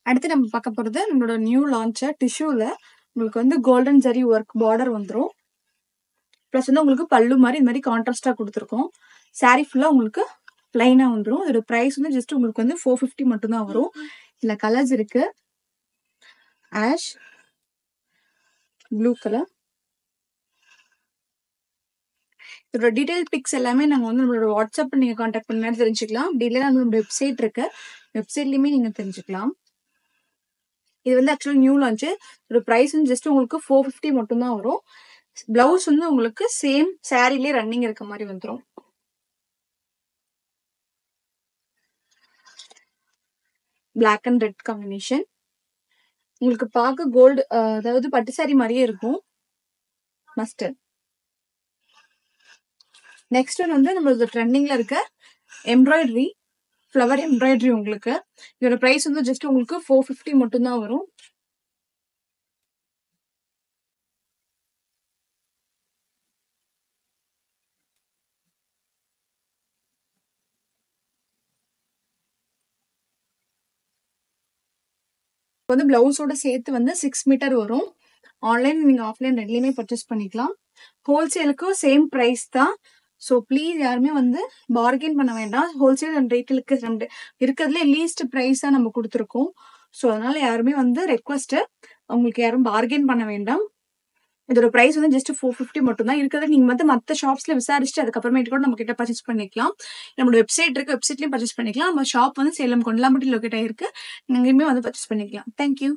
அடுத்து நம்ம பார்க்க போறது நம்மளோட நியூ லான்ச் டிஷ்யூல உங்களுக்கு வந்து கோல்டன் ஜரி ஒர்க் பார்டர் வந்துரும். பிளஸ் வந்து உங்களுக்கு பல்லு மாதிரி இந்த மாதிரி கான்ட்ராஸ்டா கொடுத்துருக்கோம். சாரி ஃபுல்லா உங்களுக்கு பிளைனா வந்துரும். இதோட பிரைஸ் வந்து ஜஸ்ட் உங்களுக்கு வந்து 450 மட்டும் தான் வரும். இதுல கலர்ஸ் இருக்கு. Ash, blue colour. இதோட டீடைல் பிக்ஸ் எல்லாமே நாங்க வந்து நம்மளோட வாட்ஸ்அப்ல நீங்க கான்டாக்ட் பண்ணி தெரிஞ்சுக்கலாம். அப்படி இல்லைன்னா நம்மளோட வெப்சைட் இருக்கு. வெப்சைட்லயுமே நீங்க தெரிஞ்சுக்கலாம். இது வந்து ஆக்சுவலி நியூ லான்ச். இதோட பிரைஸ் வந்து ஜஸ்ட் உங்களுக்கு 450 மட்டும் தான் வரும். பிளவுஸ் வந்து உங்களுக்கு சேம் சாரிலே ரன்னிங் இருக்க மாதிரி வந்துரும். Black and red combination. உங்களுக்கு பார்க்க கோல்டு அதாவது பட்டு சாரி மாதிரியே இருக்கும். மஸ்டர்ட். நெக்ஸ்ட் ஒன் வந்து நம்மளோட ட்ரெண்டிங்ல இருக்க எம்ப்ராய்டரி, ஃப்ளவர் எம்ப்ராய்டரி. உங்களுக்கு இதோட பிரைஸ் வந்து ஜஸ்ட் உங்களுக்கு 450 மட்டும் தான் வரும். வந்து பிளவுஸோட சேர்த்து வந்து 6 மீட்டர் வரும். ஆன்லைன் நீங்க ஆஃப்லைன் ரெண்டுலயுமே பர்ச்சேஸ் பண்ணிக்கலாம். ஹோல்சேலுக்கும் சேம் பிரைஸ் தான். ஸோ ப்ளீஸ் யாருமே வந்து பார்கெயின் பண்ண வேண்டாம். ஹோல்சேல் அண்ட் ரீட்டெயிலுக்கு இருக்கிறதுல லீஸ்ட் ப்ரைஸ் தான் நம்ம கொடுத்துருக்கோம். ஸோ அதனால யாருமே வந்து ரெக்வஸ்ட் உங்களுக்கு யாரும் பார்கெயின் பண்ண வேண்டாம். இதோட பிரைஸ் வந்து ஜஸ்ட் 450 மட்டும் தான் இருக்கிறது. நீங்க வந்து மற்ற ஷாப்ஸ்ல விசாரிச்சுட்டு அதுக்கப்புறமேட்டு கூட நம்ம கிட்ட பர்ச்சேஸ் பண்ணிக்கலாம். நம்மளோட வெப்சைட் இருக்கு. வெப்சைட்லயும் பர்ச்சேஸ் பண்ணிக்கலாம். நம்ம ஷாப் வந்து சேலம் கொண்டலாம்பட்டி லொக்கேட் ஆயிருக்கு. நீங்களுமே வந்து பர்ச்சேஸ் பண்ணிக்கலாம். தேங்க்யூ.